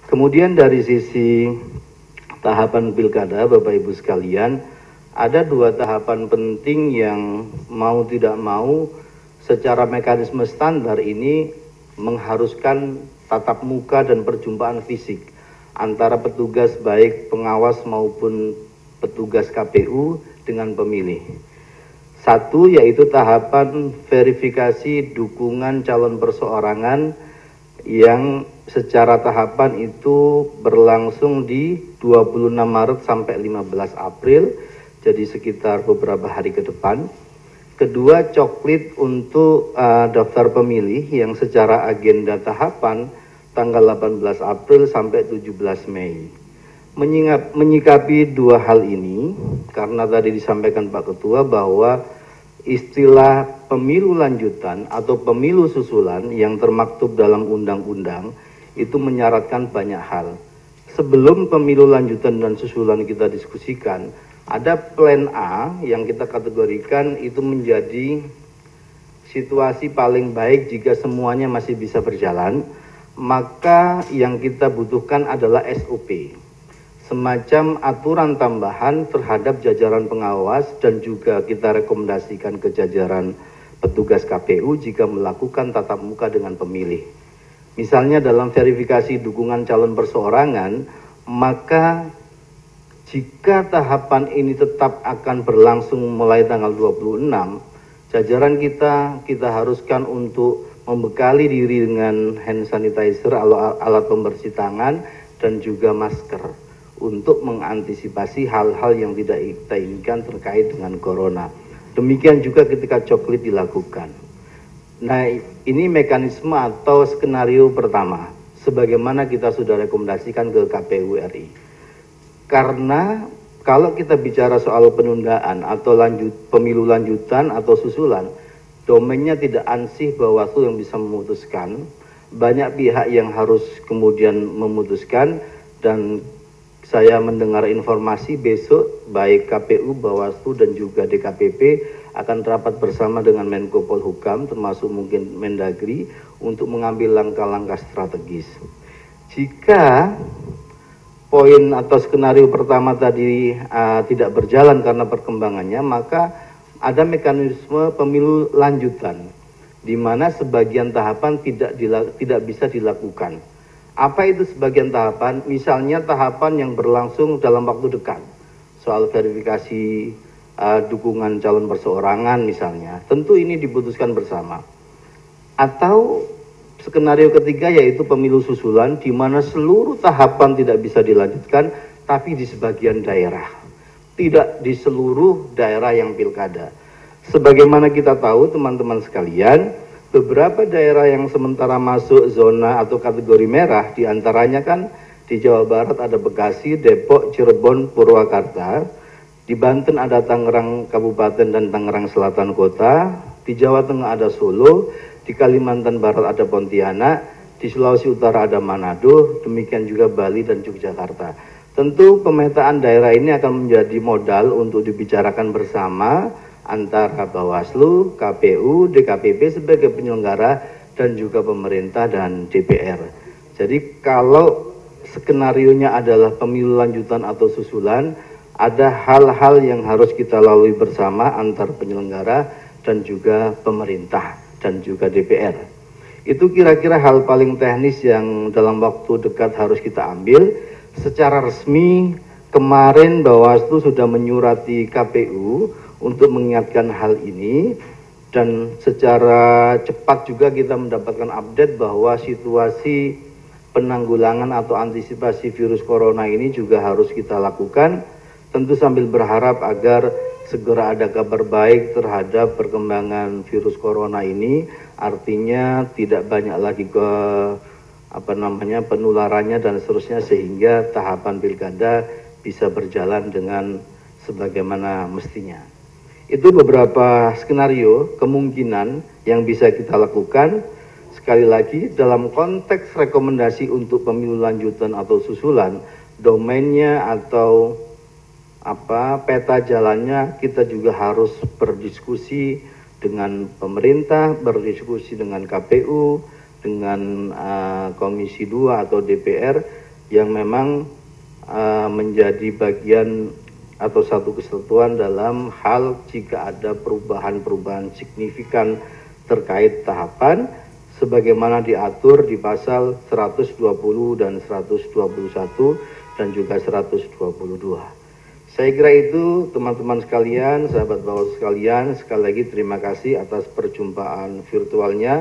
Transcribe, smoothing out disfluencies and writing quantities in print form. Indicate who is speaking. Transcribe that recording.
Speaker 1: Kemudian dari sisi tahapan pilkada, Bapak Ibu sekalian, ada dua tahapan penting yang mau tidak mau secara mekanisme standar ini mengharuskan tatap muka dan perjumpaan fisik antara petugas baik pengawas maupun petugas KPU dengan pemilih. Satu yaitu tahapan verifikasi dukungan calon perseorangan yang secara tahapan itu berlangsung di 26 Maret sampai 15 April, jadi sekitar beberapa hari ke depan. Kedua, coklit untuk daftar pemilih yang secara agenda tahapan tanggal 18 April sampai 17 Mei. Menyikapi dua hal ini, karena tadi disampaikan Pak Ketua bahwa istilah pemilu lanjutan atau pemilu susulan yang termaktub dalam undang-undang itu menyaratkan banyak hal. Sebelum pemilu lanjutan dan susulan kita diskusikan, ada plan A yang kita kategorikan itu menjadi situasi paling baik jika semuanya masih bisa berjalan, maka yang kita butuhkan adalah SOP. Semacam aturan tambahan terhadap jajaran pengawas dan juga kita rekomendasikan ke jajaran petugas KPU jika melakukan tatap muka dengan pemilih. Misalnya dalam verifikasi dukungan calon perseorangan, maka jika tahapan ini tetap akan berlangsung mulai tanggal 26, jajaran kita haruskan untuk membekali diri dengan hand sanitizer, alat pembersih tangan, dan juga masker untuk mengantisipasi hal-hal yang tidak kita inginkan terkait dengan corona. Demikian juga ketika coklit dilakukan. Nah, ini mekanisme atau skenario pertama, sebagaimana kita sudah rekomendasikan ke KPU RI. Karena kalau kita bicara soal penundaan atau pemilu lanjutan atau susulan, domainnya tidak ansih Bawaslu yang bisa memutuskan. Banyak pihak yang harus kemudian memutuskan, dan saya mendengar informasi besok baik KPU, Bawaslu dan juga DKPP akan rapat bersama dengan Menko Polhukam termasuk mungkin Mendagri untuk mengambil langkah-langkah strategis. Jika poin atau skenario pertama tadi tidak berjalan karena perkembangannya, maka ada mekanisme pemilu lanjutan di mana sebagian tahapan tidak bisa dilakukan. Apa itu sebagian tahapan? Misalnya tahapan yang berlangsung dalam waktu dekat, soal verifikasi dukungan calon perseorangan misalnya, tentu ini diputuskan bersama. Atau skenario ketiga yaitu pemilu susulan, di mana seluruh tahapan tidak bisa dilanjutkan, tapi di sebagian daerah, tidak di seluruh daerah yang pilkada. Sebagaimana kita tahu teman-teman sekalian, beberapa daerah yang sementara masuk zona atau kategori merah, diantaranya kan di Jawa Barat ada Bekasi, Depok, Cirebon, Purwakarta. Di Banten ada Tangerang Kabupaten dan Tangerang Selatan Kota. Di Jawa Tengah ada Solo. Di Kalimantan Barat ada Pontianak. Di Sulawesi Utara ada Manado. Demikian juga Bali dan Yogyakarta. Tentu pemetaan daerah ini akan menjadi modal untuk dibicarakan bersama antara Bawaslu, KPU, DKPP sebagai penyelenggara dan juga pemerintah dan DPR. Jadi kalau skenarionya adalah pemilu lanjutan atau susulan, ada hal-hal yang harus kita lalui bersama antar penyelenggara dan juga pemerintah dan juga DPR. Itu kira-kira hal paling teknis yang dalam waktu dekat harus kita ambil. Secara resmi kemarin Bawaslu sudah menyurati KPU untuk mengingatkan hal ini, dan secara cepat juga kita mendapatkan update bahwa situasi penanggulangan atau antisipasi virus corona ini juga harus kita lakukan, tentu sambil berharap agar segera ada kabar baik terhadap perkembangan virus corona ini, artinya tidak banyak lagi penularannya dan seterusnya, sehingga tahapan pilkada bisa berjalan dengan sebagaimana mestinya. Itu beberapa skenario kemungkinan yang bisa kita lakukan. Sekali lagi, dalam konteks rekomendasi untuk pemilu lanjutan atau susulan, domainnya atau peta jalannya kita juga harus berdiskusi dengan pemerintah, berdiskusi dengan KPU, dengan Komisi 2 atau DPR, yang memang menjadi bagian atau satu kesatuan dalam hal jika ada perubahan-perubahan signifikan terkait tahapan sebagaimana diatur di pasal 120 dan 121 dan juga 122. Saya kira itu teman-teman sekalian, sahabat Bawaslu sekalian, sekali lagi terima kasih atas perjumpaan virtualnya.